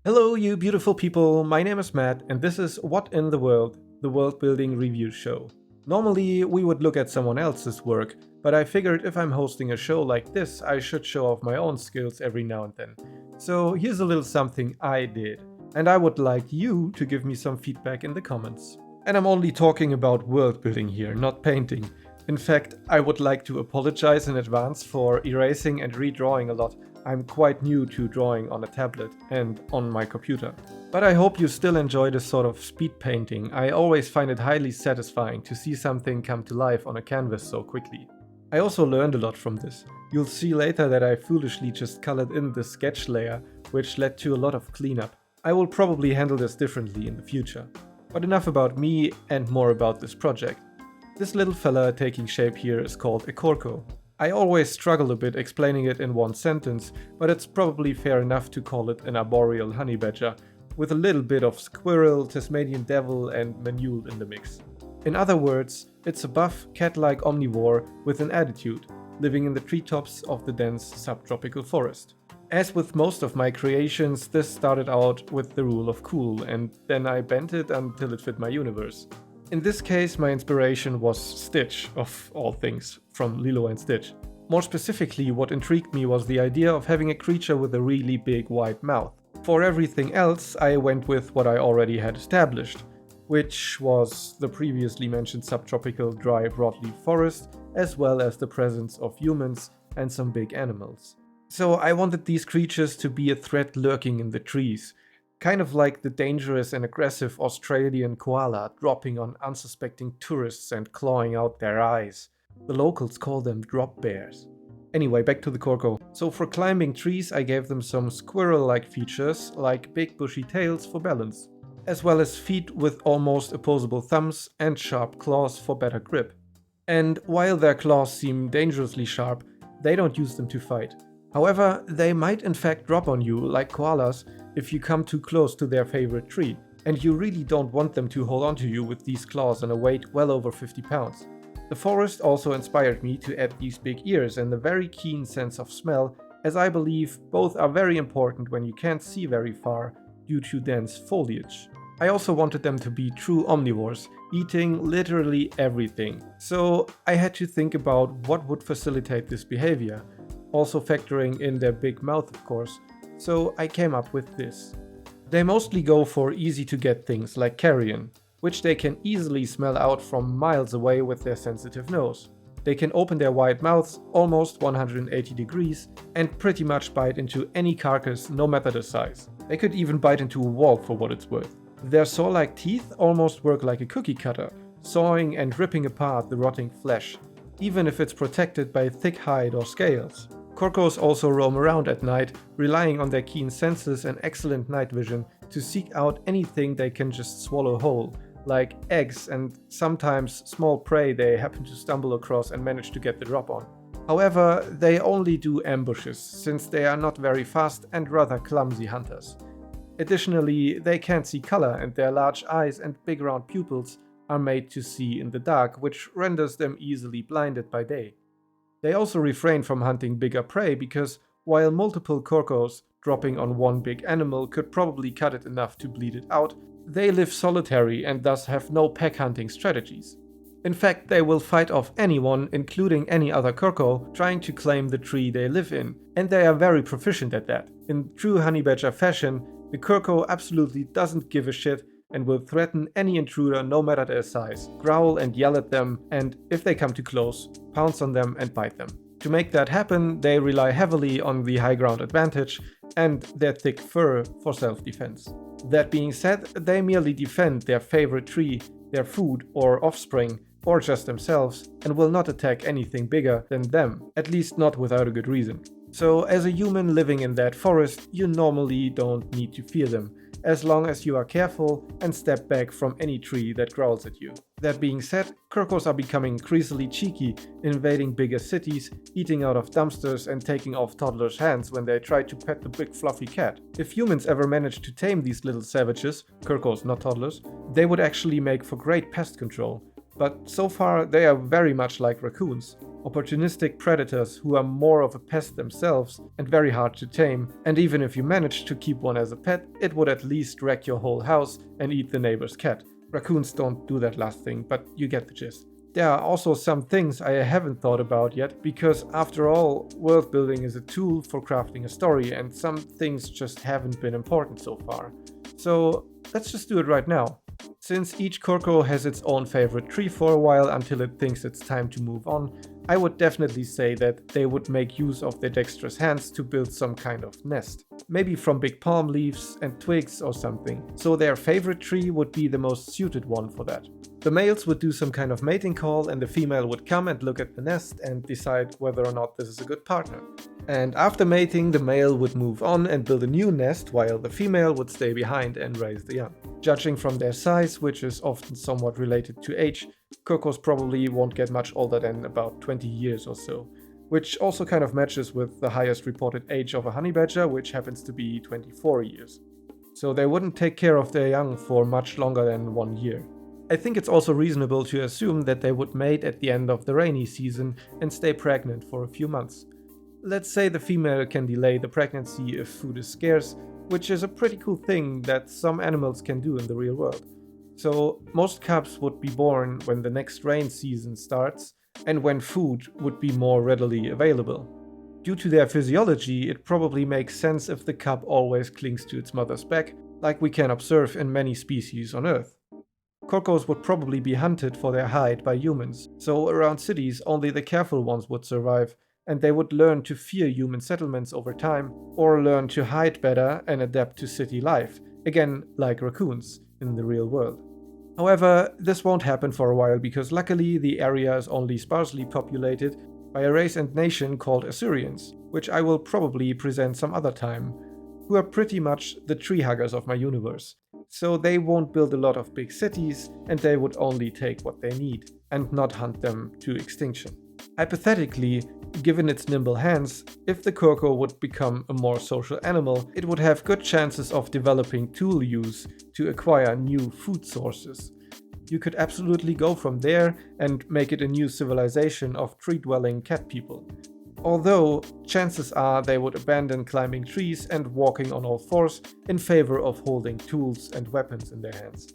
Hello, you beautiful people. My name is Matt, and this is What in the World, the world building review show. Normally, we would look at someone else's work, but I figured if I'm hosting a show like this, I should show off my own skills every now and then. So here's a little something I did, and I would like you to give me some feedback in the comments. And I'm only talking about world building here, not painting. In fact, I would like to apologize in advance for erasing and redrawing a lot. I'm quite new to drawing on a tablet and on my computer. But I hope you still enjoy this sort of speed painting. I always find it highly satisfying to see something come to life on a canvas so quickly. I also learned a lot from this. You'll see later that I foolishly just colored in the sketch layer, which led to a lot of cleanup. I will probably handle this differently in the future. But enough about me and more about this project. This little fella taking shape here is called a Kurko. I always struggle a bit explaining it in one sentence, but it's probably fair enough to call it an arboreal honey badger, with a little bit of squirrel, Tasmanian devil and manule in the mix. In other words, it's a buff, cat-like omnivore with an attitude, living in the treetops of the dense subtropical forest. As with most of my creations, this started out with the rule of cool, and then I bent it until it fit my universe. In this case, my inspiration was Stitch, of all things, from Lilo and Stitch. More specifically, what intrigued me was the idea of having a creature with a really big wide mouth. For everything else, I went with what I already had established, which was the previously mentioned subtropical dry broadleaf forest, as well as the presence of humans and some big animals. So I wanted these creatures to be a threat lurking in the trees. Kind of like the dangerous and aggressive Australian koala dropping on unsuspecting tourists and clawing out their eyes. The locals call them drop bears. Anyway, back to the Kurko. So for climbing trees I gave them some squirrel-like features like big bushy tails for balance, as well as feet with almost opposable thumbs and sharp claws for better grip. And while their claws seem dangerously sharp, they don't use them to fight. However, they might in fact drop on you like koalas if you come too close to their favorite tree, and you really don't want them to hold onto you with these claws and a weight well over 50 pounds. The forest also inspired me to add these big ears and a very keen sense of smell, as I believe both are very important when you can't see very far due to dense foliage. I also wanted them to be true omnivores, eating literally everything, so I had to think about what would facilitate this behavior, also factoring in their big mouth of course. So I came up with this. They mostly go for easy to get things like carrion, which they can easily smell out from miles away with their sensitive nose. They can open their wide mouths almost 180 degrees and pretty much bite into any carcass no matter the size. They could even bite into a wall for what it's worth. Their saw-like teeth almost work like a cookie cutter, sawing and ripping apart the rotting flesh, even if it's protected by thick hide or scales. Kurkos also roam around at night, relying on their keen senses and excellent night vision to seek out anything they can just swallow whole, like eggs and sometimes small prey they happen to stumble across and manage to get the drop on. However, they only do ambushes, since they are not very fast and rather clumsy hunters. Additionally, they can't see color and their large eyes and big round pupils are made to see in the dark, which renders them easily blinded by day. They also refrain from hunting bigger prey because while multiple Kurkos dropping on one big animal could probably cut it enough to bleed it out, they live solitary and thus have no pack hunting strategies. In fact, they will fight off anyone, including any other Kurko, trying to claim the tree they live in, and they are very proficient at that. In true honey badger fashion, the Kurko absolutely doesn't give a shit and will threaten any intruder no matter their size, growl and yell at them, and if they come too close, pounce on them and bite them. To make that happen, they rely heavily on the high ground advantage and their thick fur for self-defense. That being said, they merely defend their favorite tree, their food or offspring, or just themselves, and will not attack anything bigger than them, at least not without a good reason. So as a human living in that forest, you normally don't need to fear them, as long as you are careful and step back from any tree that growls at you. That being said, Kurkos are becoming increasingly cheeky, invading bigger cities, eating out of dumpsters and taking off toddlers' hands when they try to pet the big fluffy cat. If humans ever managed to tame these little savages, Kurkos not toddlers, they would actually make for great pest control. But so far they are very much like raccoons. opportunistic predators who are more of a pest themselves and very hard to tame, and even if you managed to keep one as a pet, it would at least wreck your whole house and eat the neighbor's cat. Raccoons don't do that last thing, but you get the gist. There are also some things I haven't thought about yet, because after all, world building is a tool for crafting a story, and some things just haven't been important so far. So let's just do it right now. Since each Kurko has its own favorite tree for a while until it thinks it's time to move on, I would definitely say that they would make use of their dexterous hands to build some kind of nest. Maybe from big palm leaves and twigs or something, so their favorite tree would be the most suited one for that. The males would do some kind of mating call and the female would come and look at the nest and decide whether or not this is a good partner. And after mating, the male would move on and build a new nest while the female would stay behind and raise the young. Judging from their size, which is often somewhat related to age, Kurkos probably won't get much older than about 20 years or so, which also kind of matches with the highest reported age of a honey badger, which happens to be 24 years. So they wouldn't take care of their young for much longer than 1 year. I think it's also reasonable to assume that they would mate at the end of the rainy season and stay pregnant for a few months. Let's say the female can delay the pregnancy if food is scarce, which is a pretty cool thing that some animals can do in the real world. So most cubs would be born when the next rain season starts and when food would be more readily available. Due to their physiology, it probably makes sense if the cub always clings to its mother's back, like we can observe in many species on Earth. Kurkos would probably be hunted for their hide by humans, so around cities only the careful ones would survive, and they would learn to fear human settlements over time, or learn to hide better and adapt to city life, again like raccoons in the real world. However, this won't happen for a while because luckily the area is only sparsely populated by a race and nation called Assyrians, which I will probably present some other time, who are pretty much the tree huggers of my universe. So they won't build a lot of big cities and they would only take what they need and not hunt them to extinction. Hypothetically, given its nimble hands, if the Kurko would become a more social animal, it would have good chances of developing tool use to acquire new food sources. You could absolutely go from there and make it a new civilization of tree-dwelling cat people. Although, chances are they would abandon climbing trees and walking on all fours in favor of holding tools and weapons in their hands.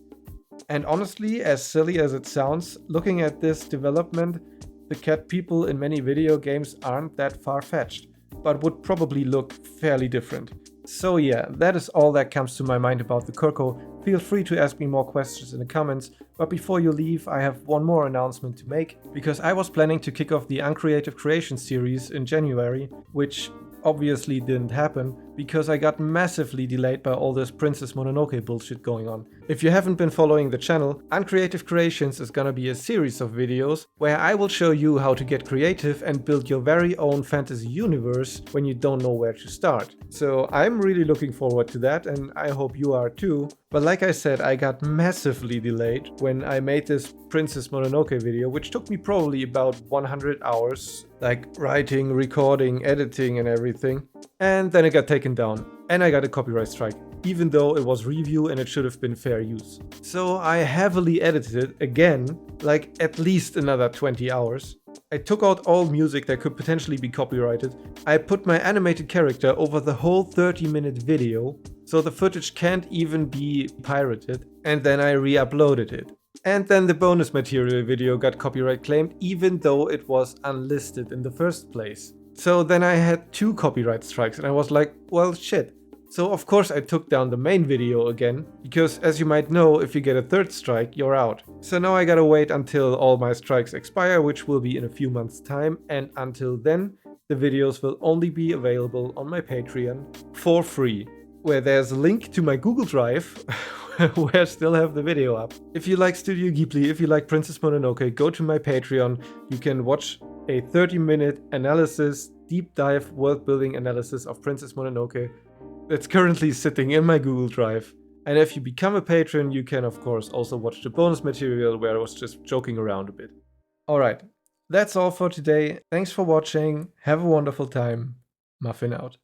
And honestly, as silly as it sounds, looking at this development, the cat people in many video games aren't that far-fetched, but would probably look fairly different. So yeah, that is all that comes to my mind about the Kurko. Feel free to ask me more questions in the comments, but before you leave I have one more announcement to make, because I was planning to kick off the Uncreative Creation series in January, which obviously didn't happen because I got massively delayed by all this Princess Mononoke bullshit going on. If you haven't been following the channel, Uncreative Creations is gonna be a series of videos where I will show you how to get creative and build your very own fantasy universe when you don't know where to start. So I'm really looking forward to that and I hope you are too. But like I said, I got massively delayed when I made this Princess Mononoke video, which took me probably about 100 hours, like writing, recording, editing and everything. And then it got taken down and I got a copyright strike, even though it was review and it should have been fair use. So I heavily edited it again, like at least another 20 hours. I took out all music that could potentially be copyrighted. I put my animated character over the whole 30-minute video, so the footage can't even be pirated, and then I re-uploaded it. And then the bonus material video got copyright claimed even though it was unlisted in the first place. So then I had 2 copyright strikes and I was like, well shit. So of course I took down the main video again, because as you might know, if you get a 3rd strike, you're out. So now I gotta wait until all my strikes expire, which will be in a few months' time, and until then, the videos will only be available on my Patreon for free, where there's a link to my Google Drive, where I still have the video up. If you like Studio Ghibli, if you like Princess Mononoke, go to my Patreon. You can watch a 30-minute analysis, deep dive world building analysis of Princess Mononoke. That's currently sitting in my Google Drive. And if you become a patron, you can of course also watch the bonus material where I was just joking around a bit. Alright, that's all for today. Thanks for watching. Have a wonderful time. Muffin out.